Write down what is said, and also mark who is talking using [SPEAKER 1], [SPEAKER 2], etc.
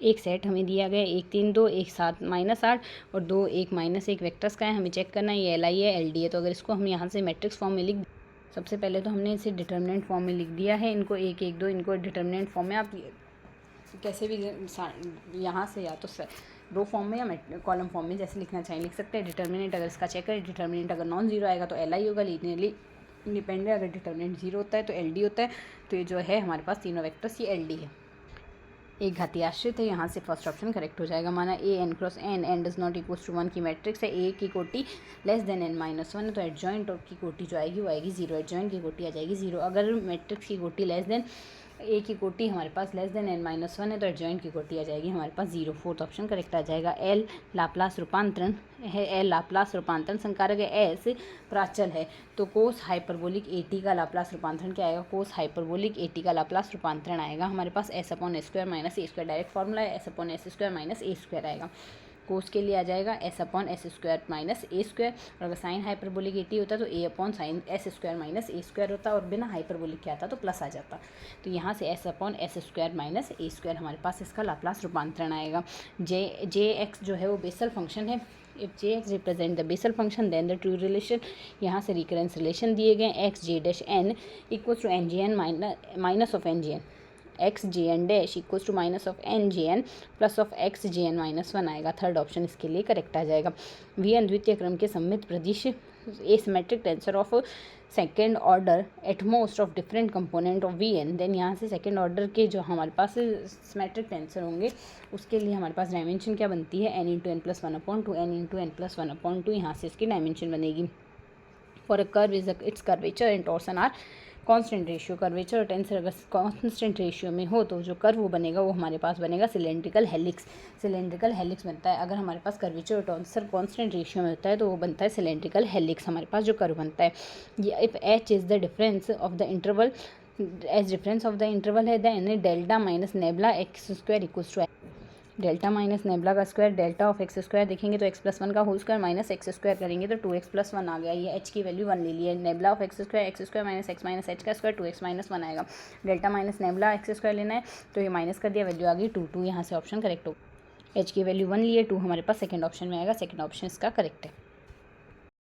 [SPEAKER 1] एक सेट हमें दिया गया 1 3 2 1 7 -8 और 2 1 -1 वेक्टर्स का है, हमें चेक करना है ये LI है LD है। तो अगर इसको हम यहाँ से मैट्रिक्स फॉर्म में लिख, सबसे पहले तो हमने इसे डिटर्मिनेंट फॉर्म में लिख दिया है, इनको 1 1 2 इनको डिटर्मिनेंट फॉर्म में आप कैसे भी यहाँ से या तो रो फॉर्म में या कॉलम फॉर्म में जैसे लिखना चाहिए लिख सकते हैं। डिटर्मिनेंट अगर इसका चेक करें, डिटर्मिनेंट अगर नॉन जीरो आएगा तो LI होगा, लीनियरली इंडिपेंडेंट अगर डिटर्मिनेंट जीरो होता है तो LD होता है। तो ये जो है हमारे पास तीनों वेक्टर्स ये LD है। एक घातीय आश्रित है, यहाँ से फर्स्ट ऑप्शन करेक्ट हो जाएगा। माना AN cross N does not equals to 1 की मैट्रिक्स है, A की कोटि लेस देन N-1 है, तो एडजॉइंट की कोटि जो आएगी वो आएगी 0, एडजॉइंट की कोटि आ जाएगी 0। अगर मैट्रिक्स की कोटि लेस देन A की कोटि हमारे पास लेस देन N-1 है, तो एडजॉइंट की कोटि आ जाएगी हमारे पास 0, फोर्थ ऑप्शन करेक्ट आ जाएगा। L लाप्लास रूपांतरण है, L लाप्लास रूपांतरण संकारक है, S प्राचल है, तो कोस हाइपरबोलिक AT का लाप्लास रूपांतरण क्या आएगा, कोस हाइपरबोलिक AT का लाप्लास रूपांतरण आएगा हमारे पास S/A² minus A², direct formula है S/S² माइनस A² आएगा। कोस के लिए आ जाएगा S/S² माइनस A², और अगर साइन हाइपरबोलिक AT होता तो A/sin S² माइनस A² होता, और बिना हाइपरबोलिक क्या आता तो प्लस आ जाता। तो यहाँ से S/S² माइनस A² हमारे पास इसका लाप्लास रूपांतरण आएगा। Jx जो है वो बेसल फंक्शन है, if Jx represent the Bessel function then the true relation, यहाँ से रिकरेंस रिलेशन दिए गए xj' इक्वल्स टू NJN माइनस of NJN, xjn dash equals to minus of NJN plus of xjn -1 आएगा। थर्ड ऑप्शन इसके लिए correct आ जाएगा। Vn द्वितीय क्रम के सममित प्रदिश asymmetric tensor of second order at most of different component of Vn, then यहाँ से सेकेंड ऑर्डर के जो हमारे पास सिमेट्रिक टेंसर होंगे उसके लिए हमारे पास डायमेंशन क्या बनती है, n × n+1/2, n × n+1/2, यहाँ से इसकी डायमेंशन बनेगी। For a curve is its curvature and torsion are constant ratio, curvature और टेंसर अगर कांस्टेंट रेशियो में हो तो जो कर्व वो बनेगा वो हमारे पास बनेगा सिलेंड्रिकल हेलिक्स, सिलेंड्रिकल हेलिक्स बनता है। अगर हमारे पास कर्वेचर और टेंसर कांस्टेंट रेशियो में होता है तो वो बनता है सिलेंड्रिकल हेलिक्स, हमारे पास जो कर्व बनता है। ये if H is the difference of the interval, as difference of the interval है, then delta minus nabla x² equals to delta minus nabla का स्क्वायर, डेल्टा ऑफ x² देखेंगे तो x+1 का होल स्क्वायर माइनस x² करेंगे तो 2x+1 आ गया। ये h की वैल्यू 1 ले ली है। Nebula of x² minus x minus h का स्क्वायर 2x - 1 आएगा। डेल्टा माइनस नेबला x² लेना है तो ये माइनस कर दिया, वैल्यू आ गई 2 यहाँ से ऑप्शन करेक्ट हो। h की वैल्यू 1 ली है, 2 हमारे पास सेकंड ऑप्शन में आएगा, सेकंड ऑप्शन इसका करेक्ट है।